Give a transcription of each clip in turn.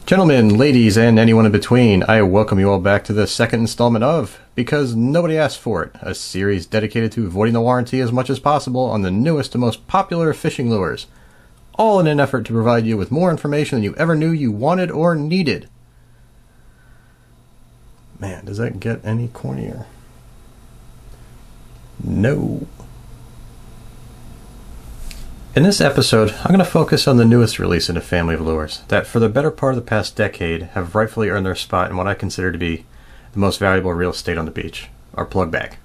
Gentlemen, ladies, and anyone in between, I welcome you all back to the second installment of Because Nobody Asked For It, a series dedicated to avoiding the warranty as much as possible on the newest and most popular fishing lures, all in an effort to provide you with more information than you ever knew you wanted or needed. Man, does that get any cornier? No. In this episode, I'm going to focus on the newest release in a family of lures that, for the better part of the past decade, have rightfully earned their spot in what I consider to be the most valuable real estate on the beach, our plug bag.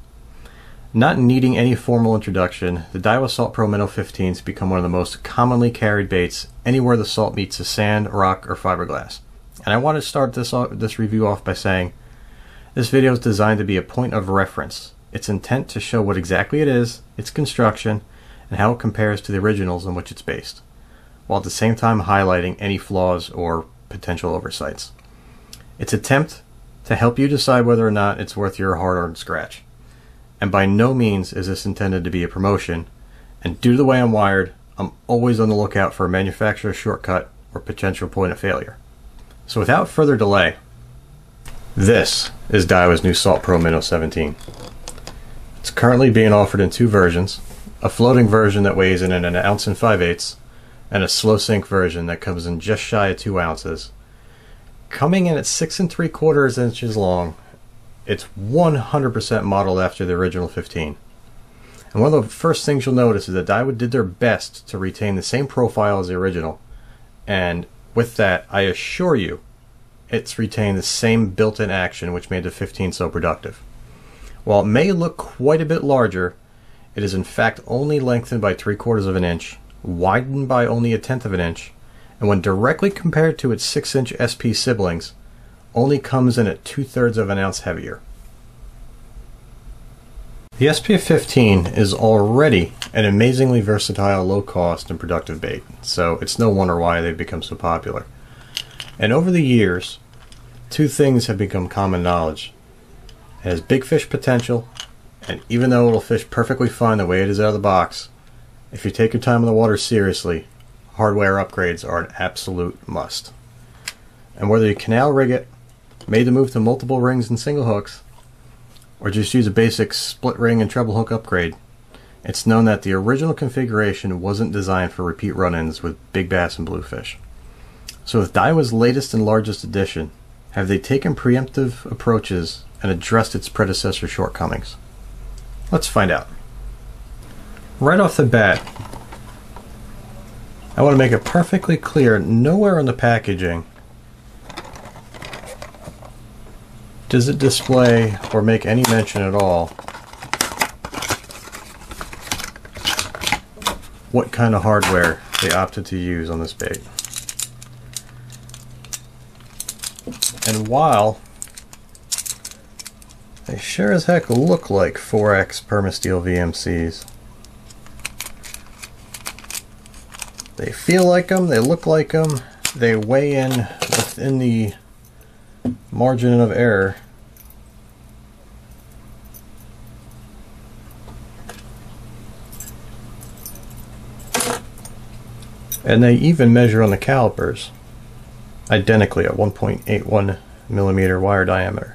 Not needing any formal introduction, the Daiwa Salt Pro Minnow 15s has become one of the most commonly carried baits anywhere the salt meets the sand, rock, or fiberglass. And I want to start this review off by saying this video is designed to be a point of reference. Its intent to show what exactly it is, its construction, and how it compares to the originals on which it's based, while at the same time highlighting any flaws or potential oversights. Its attempt to help you decide whether or not it's worth your hard-earned scratch. And by no means is this intended to be a promotion, and due to the way I'm wired, I'm always on the lookout for a manufacturer's shortcut or potential point of failure. So without further delay, this is Daiwa's new Salt Pro Minnow 17. It's currently being offered in two versions, a floating version that weighs in at 1 ounce and 5/8, and a slow sink version that comes in just shy of 2 ounces. Coming in at 6 3/4 inches long, it's 100% modeled after the original 15. And one of the first things you'll notice is that Daiwa did their best to retain the same profile as the original, and with that, I assure you, it's retained the same built-in action which made the 15 so productive. While it may look quite a bit larger, it is in fact only lengthened by 3/4 inch, widened by only 1/10 inch, and when directly compared to its 6-inch SP siblings, only comes in at 2/3 of an ounce heavier. The SPF 15 is already an amazingly versatile, low-cost, and productive bait, so it's no wonder why they've become so popular. And over the years, two things have become common knowledge. It has big fish potential, and even though it'll fish perfectly fine the way it is out of the box, if you take your time in the water seriously, hardware upgrades are an absolute must. And whether you canal rig it, made the move to multiple rings and single hooks, or just use a basic split ring and treble hook upgrade, it's known that the original configuration wasn't designed for repeat run-ins with big bass and bluefish. So with Daiwa's latest and largest edition, have they taken preemptive approaches and addressed its predecessor shortcomings? Let's find out. Right off the bat, I want to make it perfectly clear, nowhere on the packaging does it display or make any mention at all what kind of hardware they opted to use on this bait. And while they sure as heck look like 4X Permasteel VMCs, they feel like them, they look like them, they weigh in within the margin of error. And they even measure on the calipers identically at 1.81 millimeter wire diameter.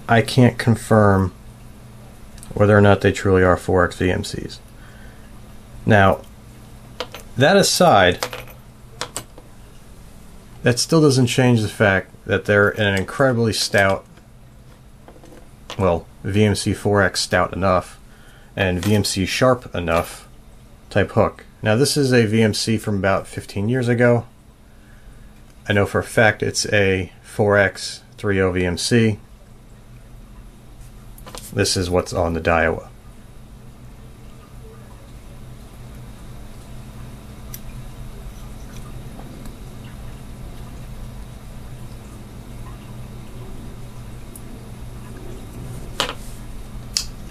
I can't confirm whether or not they truly are 4X VMCs. Now, that aside, that still doesn't change the fact that they're an incredibly stout, well, VMC 4X stout enough and VMC sharp enough type hook. Now this is a VMC from about 15 years ago. I know for a fact it's a 4X 3.0 VMC. This is what's on the Daiwa.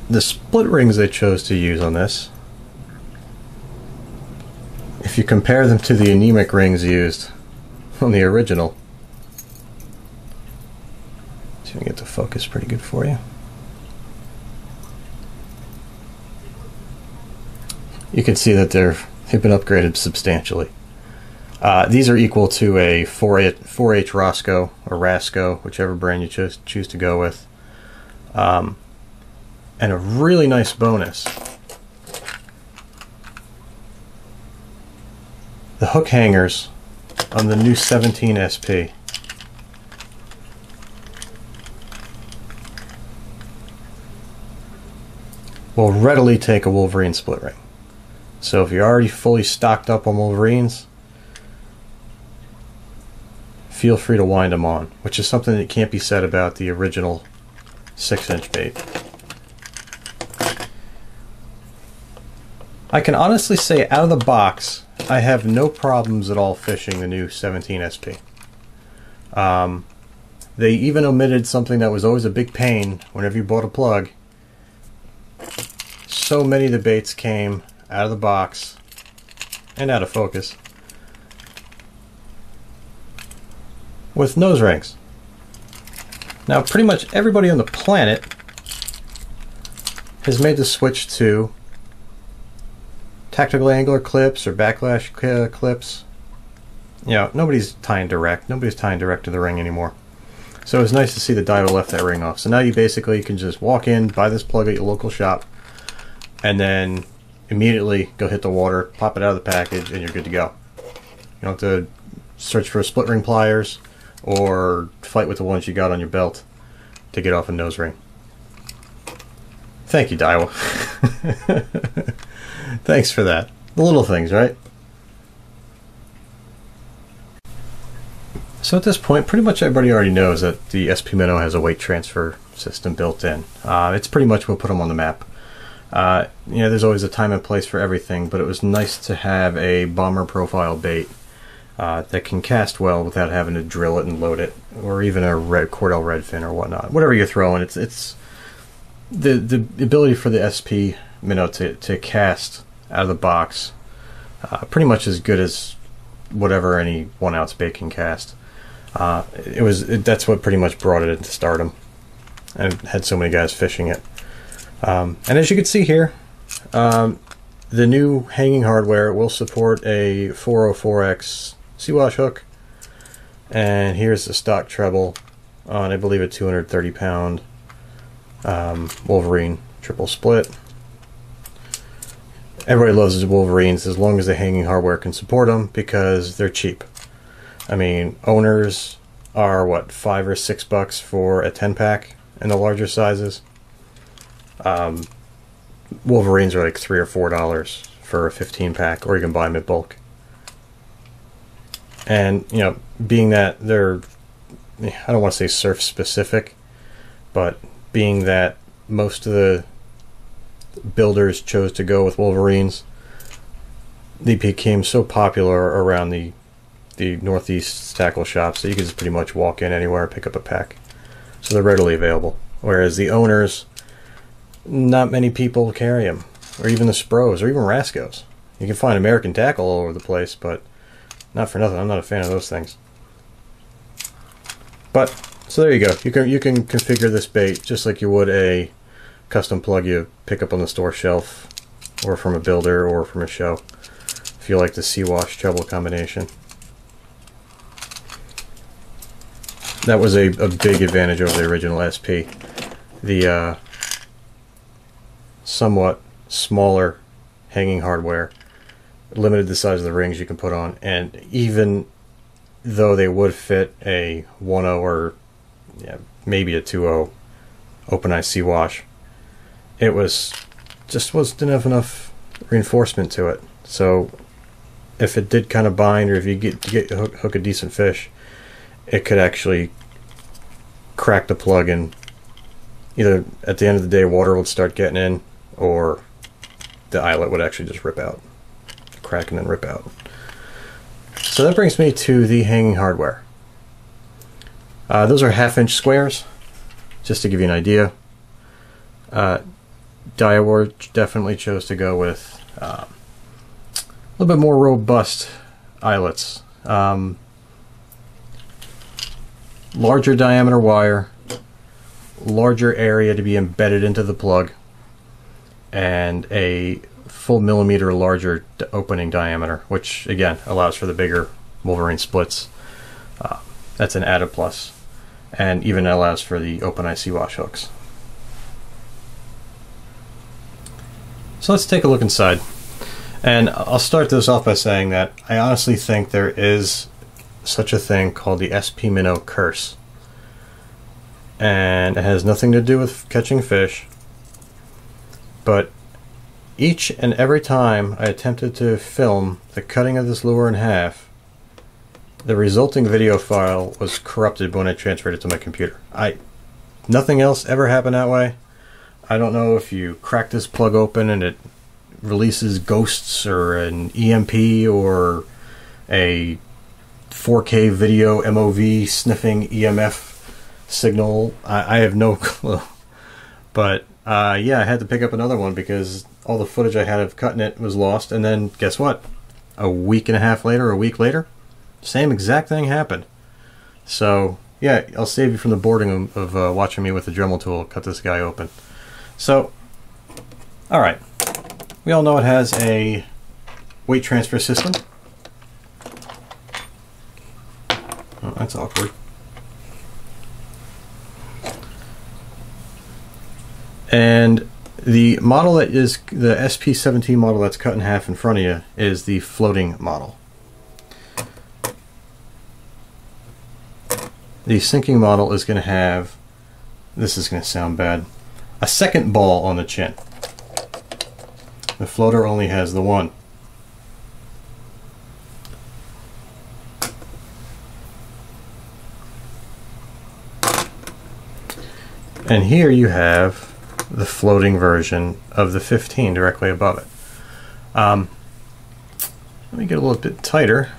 The split rings they chose to use on this, if you compare them to the anemic rings used on the original, see if we can get the focus pretty good for you. You can see that they've been upgraded substantially. These are equal to a 4H Roscoe or Rasco, whichever brand you choose to go with. And a really nice bonus, the hook hangers on the new 17 SP. Will readily take a Wolverine split ring. So if you're already fully stocked up on Wolverines, feel free to wind them on, which is something that can't be said about the original 6-inch bait. I can honestly say, out of the box, I have no problems at all fishing the new 17 SP. They even omitted something that was always a big pain whenever you bought a plug. So many of the baits came out of the box and out of focus with nose rings. Now pretty much everybody on the planet has made the switch to tactical angler clips or backlash clips. You know, nobody's tying direct. Nobody's tying direct to the ring anymore. So it's nice to see that Daiwa left that ring off. So now you basically can just walk in, buy this plug at your local shop, and then immediately go hit the water, pop it out of the package, and you're good to go. You don't have to search for split ring pliers or fight with the ones you got on your belt to get off a nose ring. Thank you, Daiwa. Thanks for that. The little things, right? So at this point, pretty much everybody already knows that the SP Minnow has a weight transfer system built in. It's pretty much what put them on the map. You know, there's always a time and place for everything, but it was nice to have a bomber profile bait that can cast well without having to drill it and load it, or even a Cordell redfin or whatnot. Whatever you're throwing, it's the ability for the SP Minnow to cast out of the box pretty much as good as whatever any 1 ounce bait can cast. That's what pretty much brought it into stardom, and had so many guys fishing it. And as you can see here, the new hanging hardware will support a 404X Seawash hook, and here's the stock treble on, I believe, a 230 pound Wolverine triple split. Everybody loves the Wolverines as long as the hanging hardware can support them, because they're cheap. I mean, owners are what, $5 or $6 for a 10-pack in the larger sizes. Wolverines are like $3 or $4 for a 15-pack, or you can buy them at bulk. And you know, being that they're, I don't want to say surf specific, but being that most of the builders chose to go with Wolverines, they became so popular around the Northeast tackle shops that you can just pretty much walk in anywhere and pick up a pack. So they're readily available. Whereas the owners, not many people carry them, or even the Spros, or even Rascos. You can find American tackle all over the place, but not for nothing, I'm not a fan of those things. But so there you go. You can configure this bait just like you would a custom plug you pick up on the store shelf, or from a builder, or from a show, if you like the Seawash treble combination. That was a big advantage over the original SP. The somewhat smaller hanging hardware limited the size of the rings you can put on, and even though they would fit a 1.0 or maybe a 2.0 open eye Seawash, it wasn't enough reinforcement to it. So if it did kind of bind, or if you hook a decent fish, it could actually crack the plug, and either at the end of the day water would start getting in, or the eyelet would actually just rip out, crack and then rip out. So that brings me to the hanging hardware. Those are 1/2 inch squares, just to give you an idea. Daiwa definitely chose to go with a little bit more robust eyelets. Larger diameter wire, larger area to be embedded into the plug, and a full millimeter larger opening diameter, which again allows for the bigger Wolverine splits. That's an added plus, and even allows for the open IC wash hooks. So let's take a look inside. And I'll start this off by saying that I honestly think there is such a thing called the SP Minnow Curse. And it has nothing to do with catching fish. But each and every time I attempted to film the cutting of this lure in half, the resulting video file was corrupted when I transferred it to my computer. Nothing else ever happened that way. I don't know if you crack this plug open and it releases ghosts or an EMP or a 4K video MOV sniffing EMF signal. I have no clue. But yeah, I had to pick up another one because all the footage I had of cutting it was lost. And then guess what? A week and a half later, a week later, same exact thing happened. So yeah, I'll save you from the boredom of watching me with the Dremel tool cut this guy open. So, alright. We all know it has a weight transfer system. Oh, that's awkward. And the model that is the SP17 model that's cut in half in front of you is the floating model. The sinking model is going to have, this is going to sound bad, a second ball on the chin. The floater only has the one. And here you have the floating version of the 15 directly above it. Let me get a little bit tighter.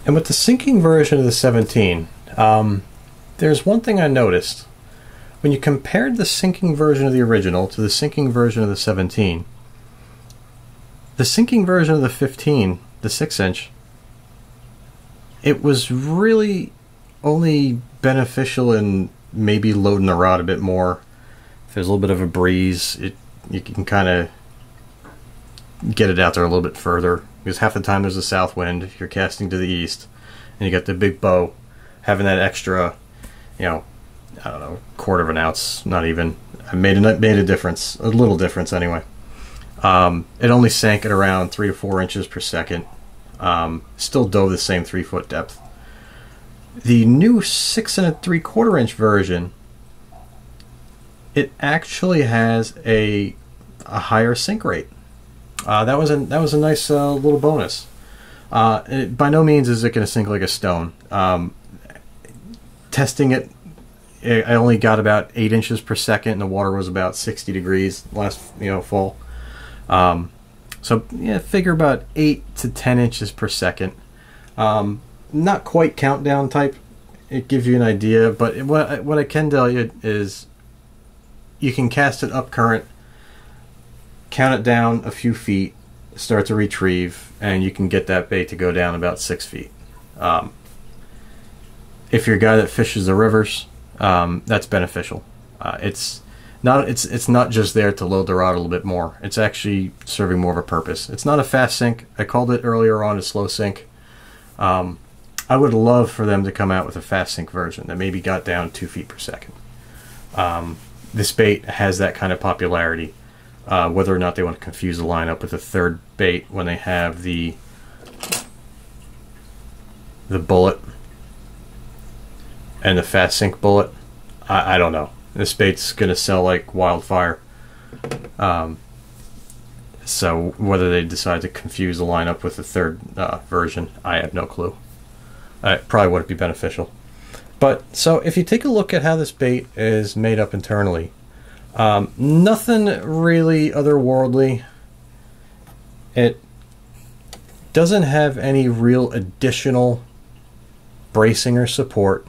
And with the sinking version of the 17, there's one thing I noticed. When you compared the sinking version of the original to the sinking version of the 17, the sinking version of the 15, the 6-inch, it was really only beneficial in maybe loading the rod a bit more. If there's a little bit of a breeze, you can kind of get it out there a little bit further. Because half the time there's a south wind, you're casting to the east, and you got the big bow, having that extra, you know, I don't know, quarter of an ounce, not even. It made a difference, a little difference anyway. It only sank at around 3 to 4 inches per second. Still dove the same 3-foot depth. The new 6 3/4 inch version, it actually has a higher sink rate. That was a nice little bonus. By no means is it going to sink like a stone. Testing it, I only got about 8 inches per second, and the water was about 60 degrees last fall. So yeah, figure about 8 to 10 inches per second. Not quite countdown type. It gives you an idea, but what I can tell you is you can cast it up current, count it down a few feet, start to retrieve, and you can get that bait to go down about 6 feet. If you're a guy that fishes the rivers, that's beneficial. It's not just there to load the rod a little bit more. It's actually serving more of a purpose. It's not a fast sink. I called it earlier on a slow sink. I would love for them to come out with a fast sink version that maybe got down 2 feet per second. This bait has that kind of popularity. Whether or not they want to confuse the lineup with a third bait when they have the bullet and the fast sink bullet, I don't know. This bait's going to sell like wildfire. So whether they decide to confuse the lineup with the third version, I have no clue. It probably wouldn't be beneficial. But so if you take a look at how this bait is made up internally, nothing really otherworldly. It doesn't have any real additional bracing or support.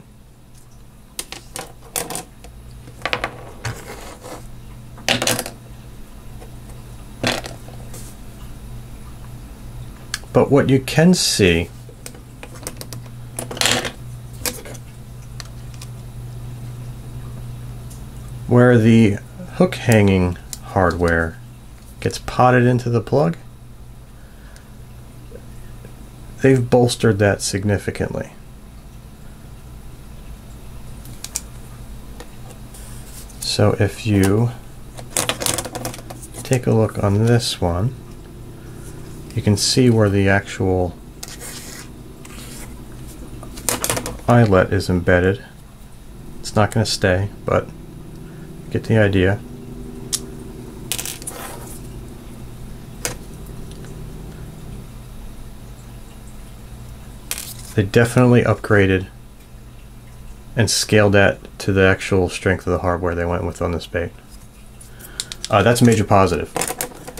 But what you can see where the hook hanging hardware gets potted into the plug, they've bolstered that significantly. So if you take a look on this one, you can see where the actual eyelet is embedded. It's not going to stay, but get the idea. They definitely upgraded and scaled that to the actual strength of the hardware they went with on this bait. That's a major positive.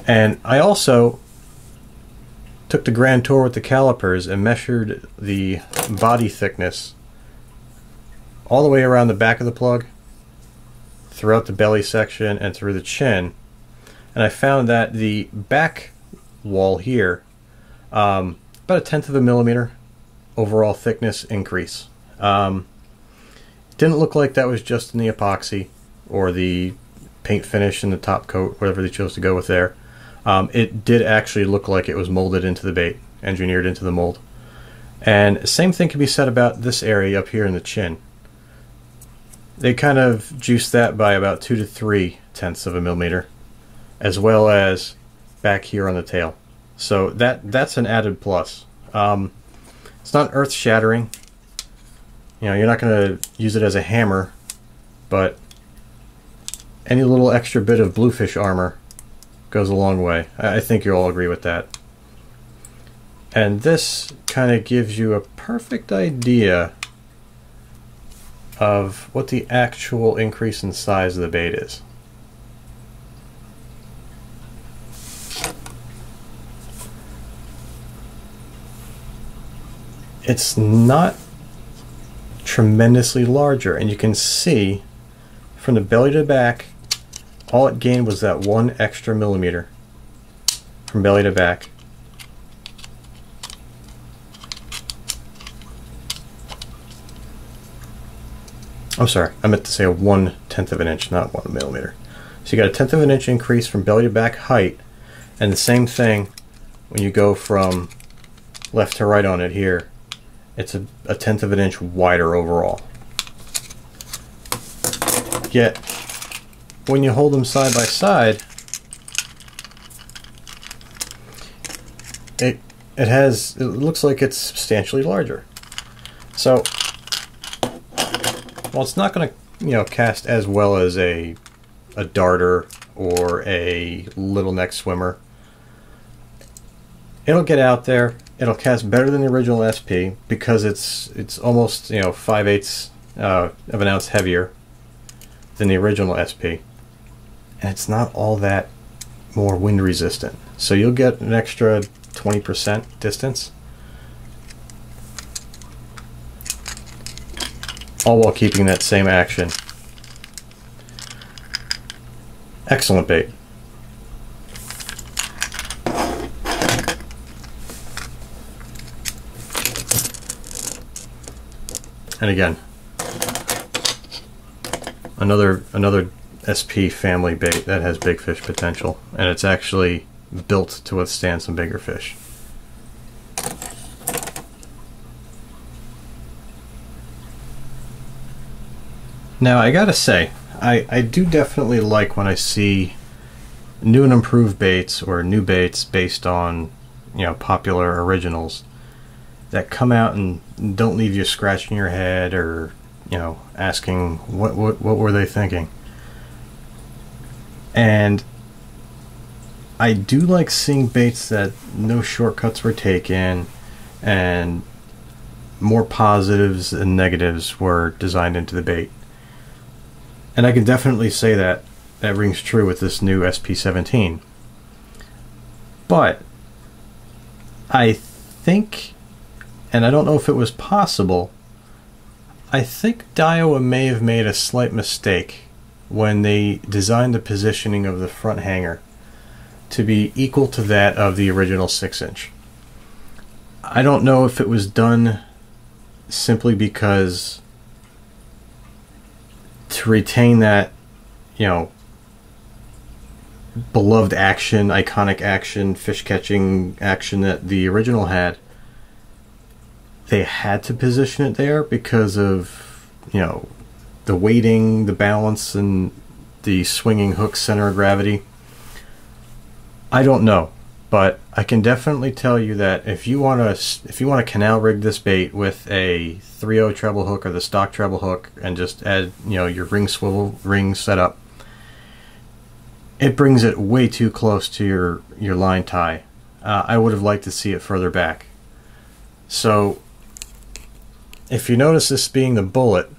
And I also took the grand tour with the calipers and measured the body thickness all the way around the back of the plug, throughout the belly section, and through the chin. And I found that the back wall here, about 1/10 of a millimeter overall thickness increase. Didn't look like that was just in the epoxy or the paint finish in the top coat, whatever they chose to go with there. It did actually look like it was molded into the bait, engineered into the mold. And same thing can be said about this area up here in the chin. They kind of juiced that by about 2 to 3/10 of a millimeter, as well as back here on the tail. So that's an added plus. It's not earth-shattering. You know, you're not going to use it as a hammer, but any little extra bit of bluefish armor goes a long way. I think you'll all agree with that. And this kind of gives you a perfect idea of what the actual increase in size of the bait is. It's not tremendously larger, and you can see from the belly to back, all it gained was that 1 extra millimeter from belly to back. I'm sorry, I meant to say a 1/10 of an inch, not 1 millimeter. So you got a 1/10 of an inch increase from belly to back height, and the same thing when you go from left to right on it here. It's a 1/10 of an inch wider overall. Yet, when you hold them side by side, it looks like it's substantially larger. So, while it's not going to, cast as well as a darter or a little neck swimmer, it'll get out there. It'll cast better than the original SP because it's almost 5/8 of an ounce heavier than the original SP, and it's not all that more wind resistant. So you'll get an extra 20% distance, all while keeping that same action. Excellent bait. And again, another SP family bait that has big fish potential, and it's actually built to withstand some bigger fish. Now I gotta say, I do definitely like when I see new and improved baits or new baits based on popular originals that come out and don't leave you scratching your head or asking what were they thinking. And I do like seeing baits that no shortcuts were taken and more positives and negatives were designed into the bait. And I can definitely say that rings true with this new SP17. But I think, and I don't know if it was possible, I think Daiwa may have made a slight mistake when they designed the positioning of the front hanger to be equal to that of the original 6-inch. I don't know if it was done simply because to retain that, beloved action, iconic action, fish catching action that the original had, they had to position it there because of, you know, the weighting, the balance, and the swinging hook center of gravity. I don't know, but I can definitely tell you that if you want to canal rig this bait with a 3/0 treble hook or the stock treble hook and just add, you know, your ring swivel ring setup, it brings it way too close to your line tie. I would have liked to see it further back. So if you notice this being the bullet,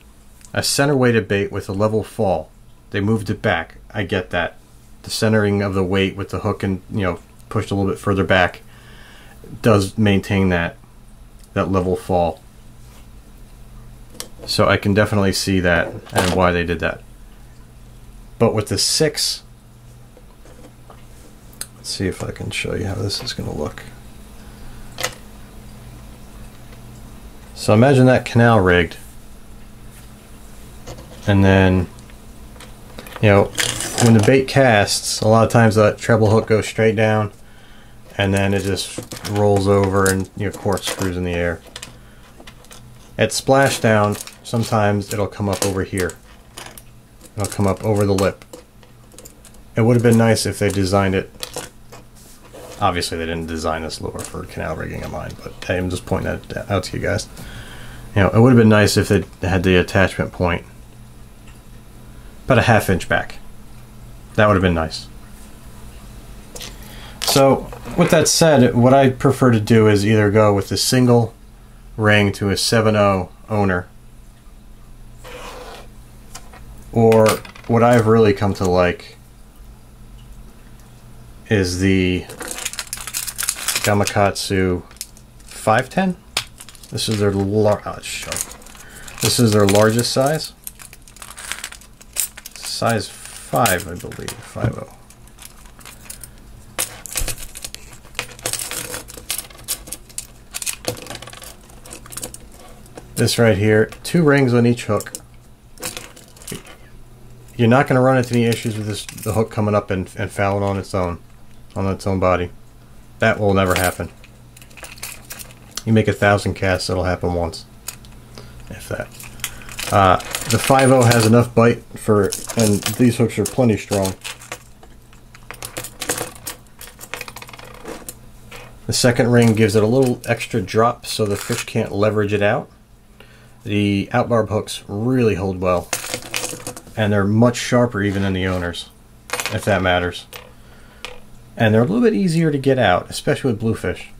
a center weighted bait with a level fall, they moved it back. I get that. The centering of the weight with the hook and, you know, pushed a little bit further back does maintain that level fall. So I can definitely see that and why they did that. But with the 6, let's see if I can show you how this is going to look. So imagine that canal rigged, and then, you know, when the bait casts, a lot of times that treble hook goes straight down, and then it just rolls over and, you know, corkscrews in the air. At splashdown, sometimes it'll come up over here. It'll come up over the lip. It would have been nice if they designed it. Obviously, they didn't design this lure for canal rigging of mine, but I'm just pointing that out to you guys. You know, it would have been nice if they had the attachment point about a ½ inch back. That would have been nice. So, with that said, what I prefer to do is either go with a single ring to a 7/0 owner, or what I've really come to like is the Gamakatsu 510. This is their this is their largest size. Size 5, I believe. 5/0. This right here, 2 rings on each hook. You're not going to run into any issues with the hook coming up and fouling on its own body. That will never happen. You make 1,000 casts, it'll happen once, if that. The 5/0 has enough bite for, and these hooks are plenty strong. The second ring gives it a little extra drop so the fish can't leverage it out. The outbarb hooks really hold well, and they're much sharper even than the owners, if that matters. And they're a little bit easier to get out, especially with bluefish.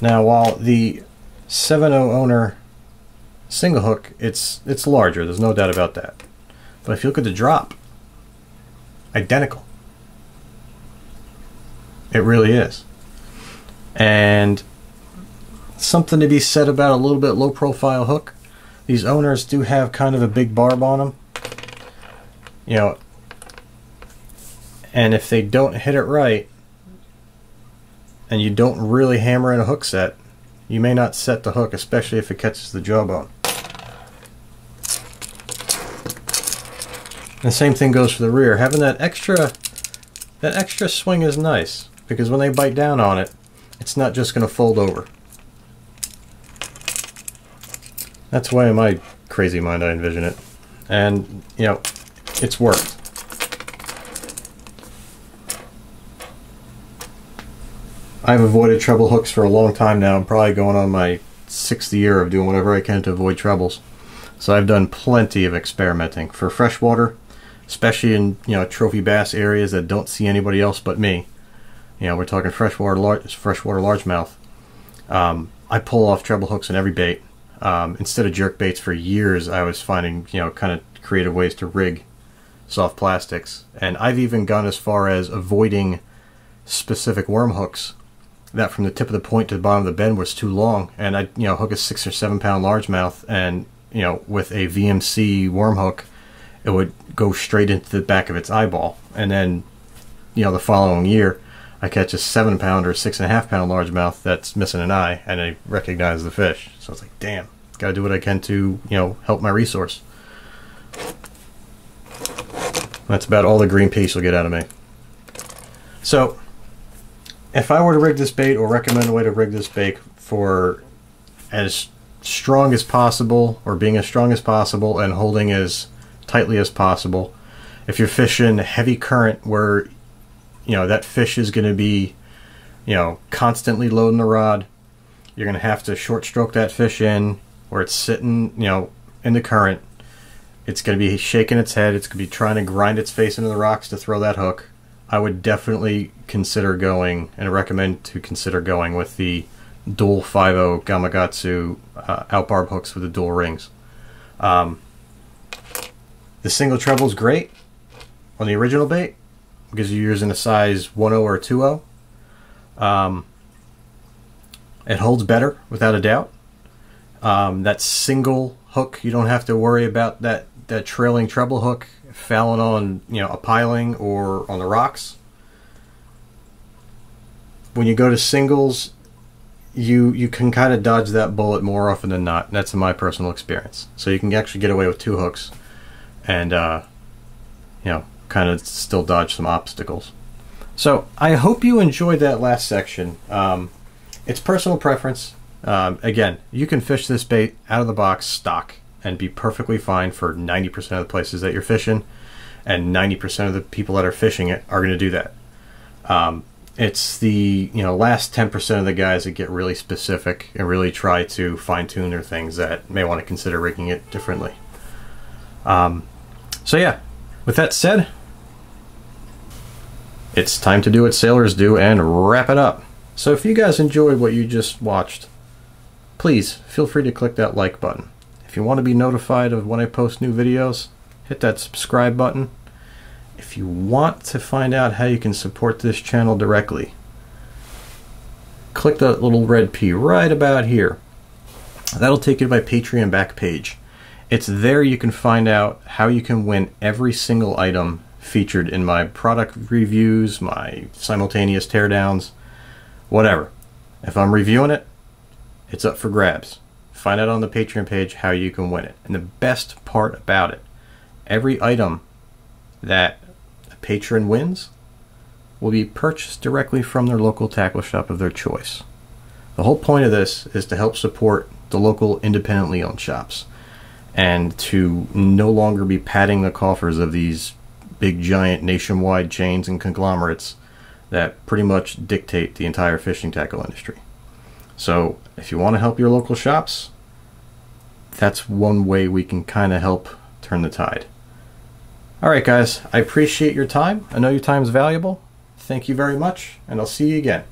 Now, while the 7/0 owner single hook, it's larger, there's no doubt about that. But if you look at the drop, identical. It really is. And something to be said about a little bit low profile hook. These owners do have kind of a big barb on them. You know, and if they don't hit it right, and you don't really hammer in a hook set, you may not set the hook, especially if it catches the jawbone. The same thing goes for the rear. Having that extra swing is nice, because when they bite down on it, it's not just going to fold over. That's the way in my crazy mind I envision it. And, you know, it's worked. I've avoided treble hooks for a long time now. I'm probably going on my 6th year of doing whatever I can to avoid trebles. So I've done plenty of experimenting. For freshwater, especially in, you know, trophy bass areas that don't see anybody else but me. You know, we're talking freshwater largemouth. I pull off treble hooks in every bait. Instead of jerk baits for years, I was finding, you know, kind of creative ways to rig soft plastics. And I've even gone as far as avoiding specific worm hooks that from the tip of the point to the bottom of the bend was too long, and I, you know, hook a 6 or 7 pound largemouth, and, you know, with a VMC worm hook, it would go straight into the back of its eyeball. And then, you know, the following year, I catch a 7 pound or 6.5 pound largemouth that's missing an eye, and I recognize the fish. So it's like, damn, gotta do what I can to, you know, help my resource. That's about all the green piece you'll get out of me. So, if I were to rig this bait, or recommend a way to rig this bait for as strong as possible, or being as strong as possible and holding as tightly as possible, if you're fishing heavy current where, you know, that fish is going to be, you know, constantly loading the rod, you're going to have to short stroke that fish in where it's sitting, you know, in the current. It's going to be shaking its head. It's going to be trying to grind its face into the rocks to throw that hook. I would definitely consider going, and recommend to consider going, with the dual 5.0 Gamakatsu outbarb hooks with the dual rings. The single treble is great on the original bait because you're using a size 1.0 or 2.0. It holds better without a doubt. That single hook, you don't have to worry about that trailing treble hook fouling on, you know, a piling or on the rocks. When you go to singles, you can kind of dodge that bullet more often than not. That's in my personal experience. So you can actually get away with 2 hooks and you know, kind of still dodge some obstacles. So I hope you enjoyed that last section. It's personal preference. Again, you can fish this bait out of the box stock and be perfectly fine for 90% of the places that you're fishing, and 90% of the people that are fishing it are going to do that. It's the, you know, last 10% of the guys that get really specific and really try to fine-tune their things that may want to consider rigging it differently. So yeah, with that said, it's time to do what sailors do and wrap it up. So if you guys enjoyed what you just watched, please feel free to click that like button. If you want to be notified of when I post new videos, hit that subscribe button. If you want to find out how you can support this channel directly, click that little red P right about here. That'll take you to my Patreon back page. It's there you can find out how you can win every single item featured in my product reviews, my simultaneous teardowns, whatever. If I'm reviewing it, it's up for grabs. Find out on the Patreon page how you can win it. And the best part about it, every item that a patron wins will be purchased directly from their local tackle shop of their choice. The whole point of this is to help support the local independently owned shops and to no longer be padding the coffers of these big giant nationwide chains and conglomerates that pretty much dictate the entire fishing tackle industry. So if you want to help your local shops, that's one way we can kind of help turn the tide. Alright guys, I appreciate your time. I know your time is valuable. Thank you very much, and I'll see you again.